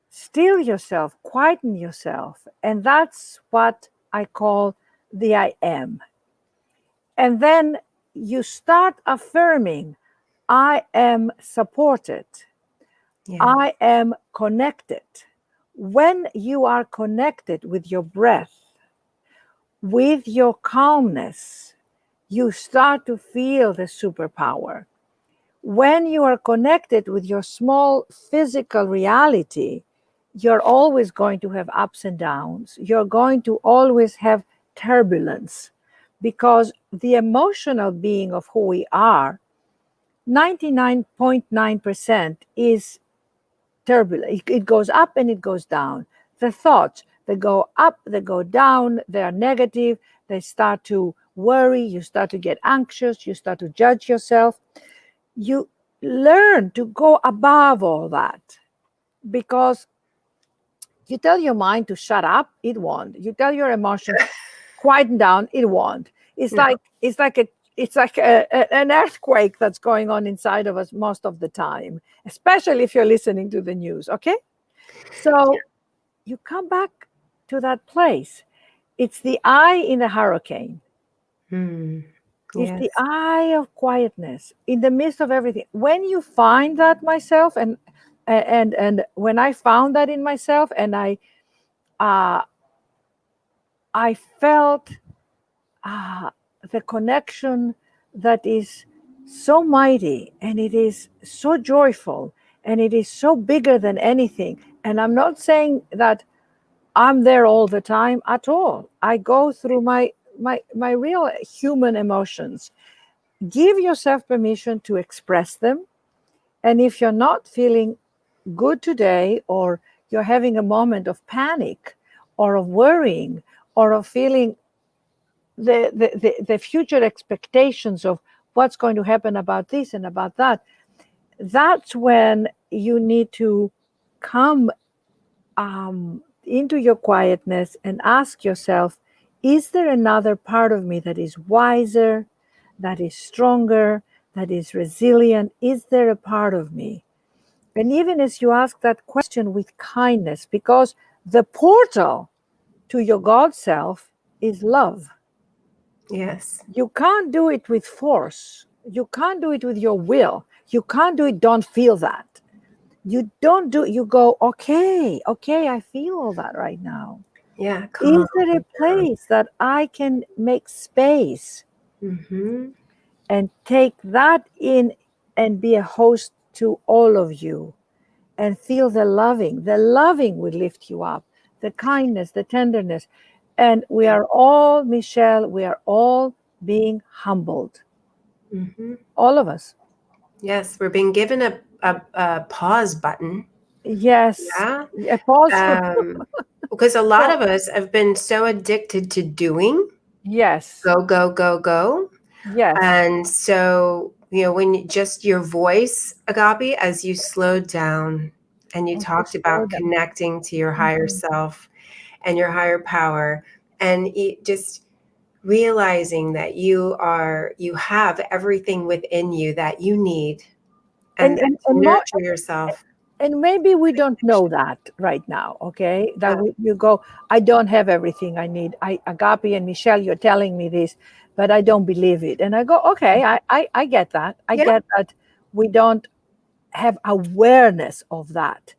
still yourself, quieten yourself. And that's what I call the I am. And then you start affirming, I am supported. Yeah. I am connected. When you are connected with your breath, with your calmness, you start to feel the superpower. When you are connected with your small physical reality, you're always going to have ups and downs. You're going to always have turbulence because the emotional being of who we are, 99.9% is turbulent. It goes up and it goes down. The thoughts, they go up, they go down, they are negative, they start to worry, you start to get anxious, you start to judge yourself. You learn to go above all that because you tell your mind to shut up, it won't. You tell your emotions quieten down, it won't. It's No. like an earthquake that's going on inside of us most of the time, especially if you're listening to the news. Okay, so you come back to that place. It's the eye in the hurricane. Hmm. It's the Yes. eye of quietness in the midst of everything. When you find that myself, and when I found that in myself, and uh, I felt uh, the connection that is so mighty, and it is so joyful, and it is so bigger than anything. And I'm not saying that I'm there all the time at all. I go through my real human emotions. Give yourself permission to express them. And if you're not feeling good today, or you're having a moment of panic or of worrying or of feeling the future expectations of what's going to happen about this and about that, that's when you need to come into your quietness and ask yourself, is there another part of me that is wiser, that is stronger, that is resilient? Is there a part of me? And even as you ask that question with kindness, because the portal to your God self is love. Yes. You can't do it with force. You can't do it with your will. You can't do it, don't feel that. You don't do, you go, okay, okay, I feel all that right now. Yeah. Calm Is there a down. place that I can make space Mm-hmm. and take that in and be a host to all of you and feel the loving? The loving will lift you up, the kindness, the tenderness. And we are all, Michelle, we are all being humbled. Mm-hmm. All of us. Yes, we're being given a pause button. Yes. Yeah. A pause. Because a lot So, of us have been so addicted to doing, yes. go, go, go, go. Yes. And so, when just your voice, Agape, as you slowed down and you And to talked slow about down. connecting to your higher Mhm. self and your higher power, and just realizing that you have everything within you that you need, and And to nurture yourself. and maybe we don't know that right now, okay? That you go, I don't have everything I need. Agape and Michelle, you're telling me this, but I don't believe it. And I go, okay, I get that. I Yeah. get that we don't have awareness of that.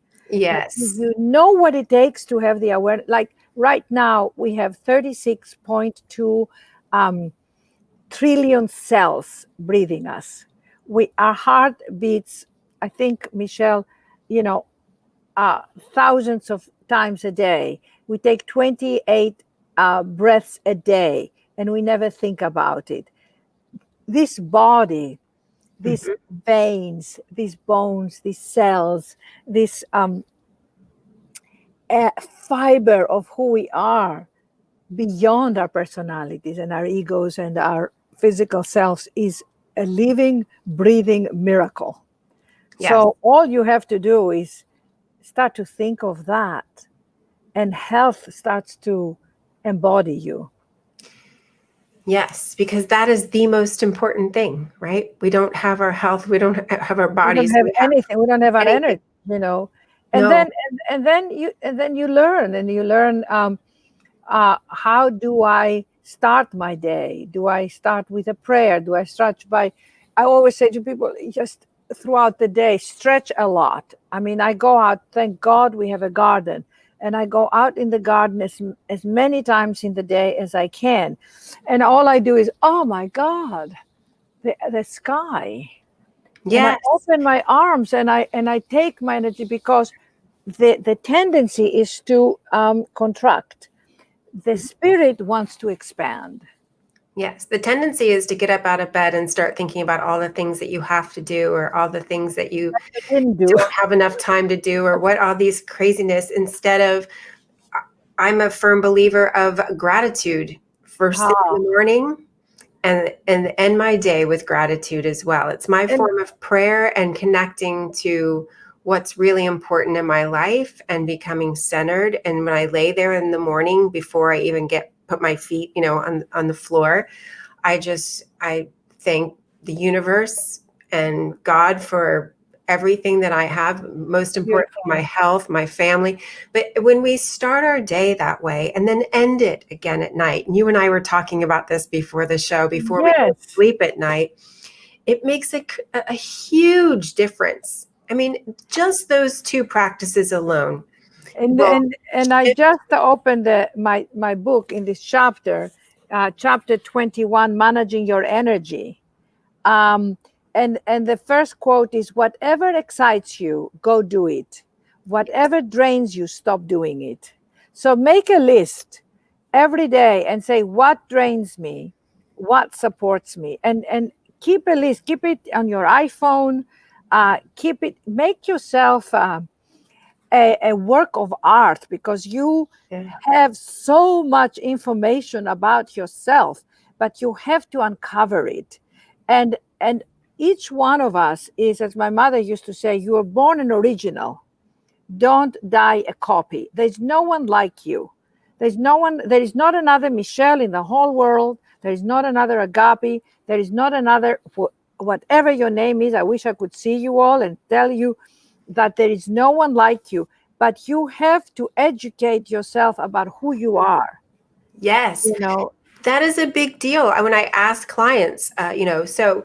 But if Yes. you know what it takes to have the awareness, like right now, we have 36.2 trillion cells breathing us. Our heart beats, I think, Michelle, you know, thousands of times a day. We take 28 breaths a day, and we never think about it. This body, these Mhm. veins, these bones, these cells, this fiber of who we are beyond our personalities and our egos and our physical selves is a living, breathing miracle. Yes. So all you have to do is start to think of that, and health starts to embody you. Yes, because that is the most important thing, right? We don't have our health, we don't have our We don't bodies, have we have anything. We don't have our anything. energy, you know. And No. then you learn, how do I start my day? Do I start with a prayer? Do I start by, I always say to people, just throughout the day, stretch a lot. I mean, I go out, thank God we have a garden, and I go out in the garden as many times in the day as I can. And all I do is, oh my God, the sky. And I Yes. open my arms and I take my energy, because the tendency is to contract. The spirit wants to expand. Yes. The tendency is to get up out of bed and start thinking about all the things that you have to do, or all the things that you I didn't do. don't have enough time to do, or what all these craziness, instead of, I'm a firm believer of gratitude first thing in Ah, the morning, and end my day with gratitude as well. It's my and form of prayer and connecting to what's really important in my life and becoming centered. And when I lay there in the morning, before I even get put my feet, on the floor, I thank the universe and God for everything that I have, most important, my beautiful. health, my family. But when we start our day that way and then end it again at night, and you and I were talking about this before the show, before we go to Yes. sleep at night, it makes a huge difference. I mean, just those two practices alone And will and and I shift. just opened my book in this chapter, chapter 21, managing your energy. Um, and the first quote is, whatever excites you, go do it. Whatever drains you, stop doing it. So make a list every day and say, what drains me, what supports me, and keep a list. Keep it on your iPhone. Keep it. Make yourself a work of art, because you Yeah. have so much information about yourself, but you have to uncover it. And each one of us is, as my mother used to say, you are born an original, don't die a copy. There's no one like you. There's no one, there is not another Michelle in the whole world. There is not another Agape. There is not another, whatever your name is. I wish I could see you all and tell you that there is no one like you. But you have to educate yourself about who you are. Yes, You know, that is a big deal. When I ask clients, so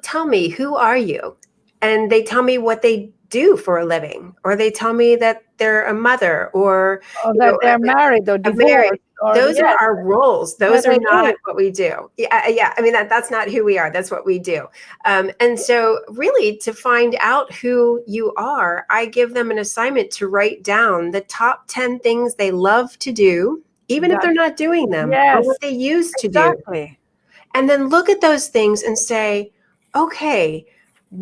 tell me, who are you? And they tell me what they do for a living, or they tell me that they're a mother, or, or that they're married or a married. divorced, or Those are yes, our roles. where Those are they not live. what we do. Yeah, yeah. I mean, that's not who we are. That's what we do. And so, really, to find out who you are, I give them an assignment to write down the top 10 things they love to do, even if That they're not doing them, or yes, what they used to do. exactly. And then look at those things and say, okay,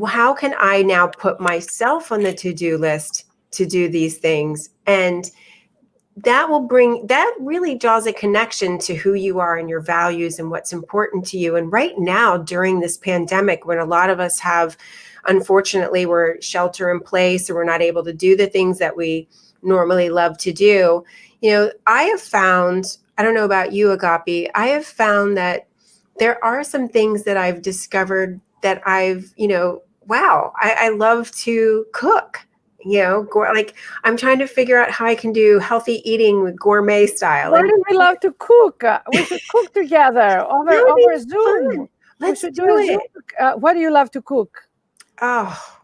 how can I now put myself on the to-do list to do these things? And that really draws a connection to who you are and your values and what's important to you. And right now, during this pandemic, when a lot of us have, unfortunately, we're shelter in place, or we're not able to do the things that we normally love to do, I have found, I don't know about you, Agapi, I have found that there are some things that I've discovered that wow, I love to cook. Like, I'm trying to figure out how I can do healthy eating with gourmet style. Why And do we love to cook? We should cook together that would be over Zoom. fun. We Let's should do do a Zoom. it. What do you love to cook? Oh,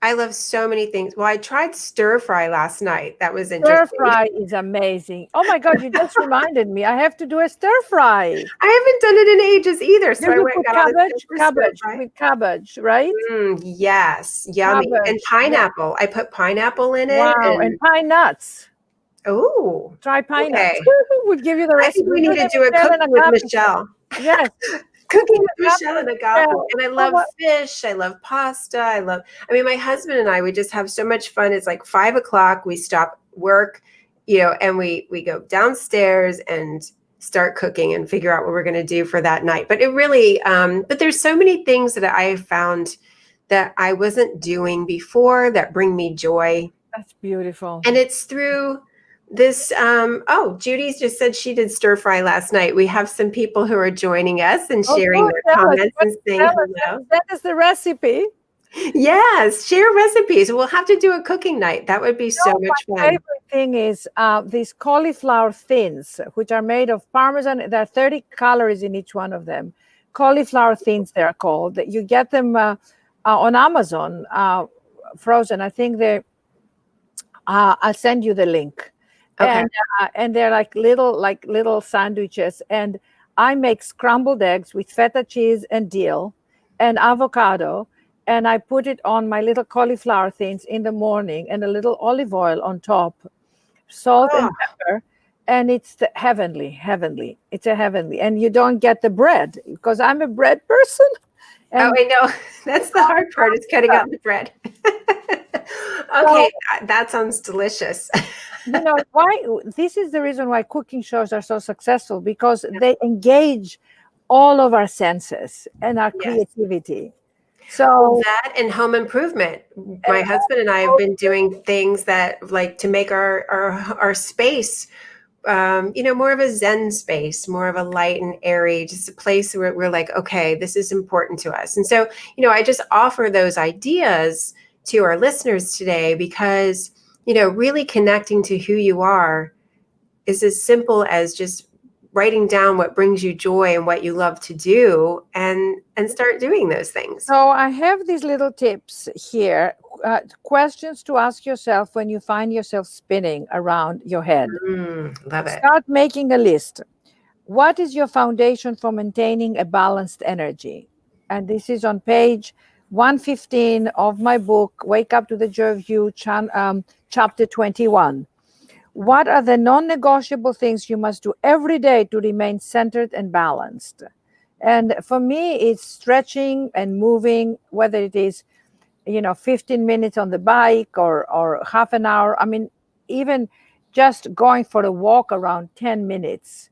I love so many things. Well, I tried stir fry last night. That was Stir interesting. fry is amazing. Oh my God, you just reminded me. I have to do a stir fry. I haven't done it in ages either. So Do I you went and put got all the stuff cabbage? for stir Cabbage, fry. with cabbage, right? Yes, yummy. And Cabbage. Yeah. pineapple. I put pineapple in it. Wow. And And pine nuts. oh, Try pine nuts. okay. We'll give you the I think recipe. we We do need to the do a Michelle and cooking with Agape show. Michelle. Yes. Cooking Cooking with Agape Michelle and with Agape. Michelle. And I Oh, love what? fish. I love pasta. I mean, my husband and I, we just have so much fun. It's like 5 o'clock. We stop work, and we go downstairs and start cooking and figure out what we're going to do for that night. But it really, but there's so many things that I have found that I wasn't doing before that bring me joy. That's beautiful. And it's through this. Judy's just said she did stir fry last night. We have some people who are joining us and Oh, sharing good. their Tell us. comments and saying Tell us. hello. That is the recipe. Yes, share recipes. We'll have to do a cooking night. That would be so No, much my fun. favorite thing is these cauliflower thins, which are made of parmesan. There are 30 calories in each one of them. Cauliflower thins, they're called. You get them on Amazon, frozen. I think they. I'll send you the link, Okay. and they're like little sandwiches. And I make scrambled eggs with feta cheese and dill, and avocado, and I put it on my little cauliflower thins in the morning, and a little olive oil on top, salt Oh, and pepper, and it's heavenly, heavenly. It's a heavenly, and you don't get the bread because I'm a bread person, oh, and I know. That's the hard part is cutting out the bread. so Okay, that sounds delicious. why this is the reason why cooking shows are so successful, because they engage all of our senses and our Yes. creativity. Well, So that and home improvement. and My husband and I have been doing things that like to make our space, more of a Zen space, more of a light and airy, just a place where we're like, okay, this is important to us. And so, I just offer those ideas to our listeners today because, really connecting to who you are is as simple as just writing down what brings you joy and what you love to do and start doing those things. so I have these little tips here, questions to ask yourself when you find yourself spinning around your head. Love it. Start making a list. What is your foundation for maintaining a balanced energy? And this is on page 115 of my book, Wake Up to the Joy of You, chapter 21. What are the non negotiable things you must do every day to remain centered and balanced? And for me, it's stretching and moving, whether it is 15 minutes on the bike or half an hour. I mean, even just going for a walk around 10 minutes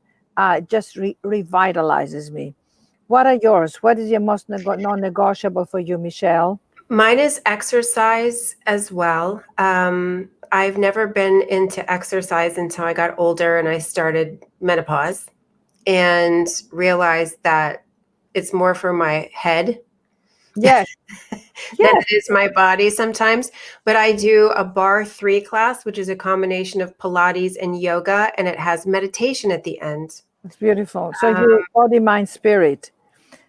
just revitalizes me. What are yours? What is your most non-negotiable for you, Michelle? Mine is exercise as well. I've never been into exercise until I got older and I started menopause and realized that it's more for my head Yes, than yes, it is my body sometimes. But I do a bar 3 class, which is a combination of Pilates and yoga, and it has meditation at the end. it's beautiful. So Um, you body, mind, spirit.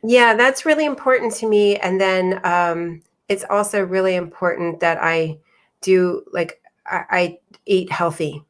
Yeah, that's really important to me. And then it's also really important that I do like I eat healthy.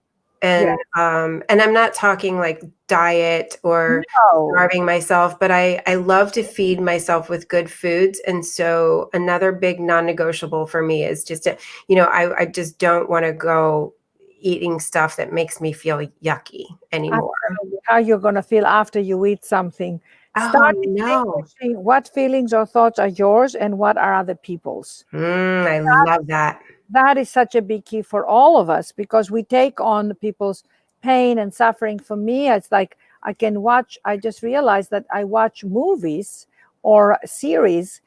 And Yeah. and I'm not talking like diet or No. starving myself, but I love to feed myself with good foods. And so another big non-negotiable for me is just to, I just don't want to go eating stuff that makes me feel yucky anymore. Absolutely. How you're going to feel after you eat something. Oh Start no. distinguishing what feelings or thoughts are yours and what are other people's. I love that. That is such a big key for all of us, because we take on people's pain and suffering. For me, it's like I just realized that I watch movies or series,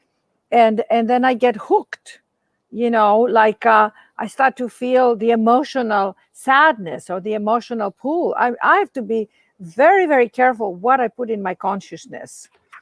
and then I get hooked. I start to feel the emotional sadness or the emotional pull. I have to be very, very careful what I put in my consciousness.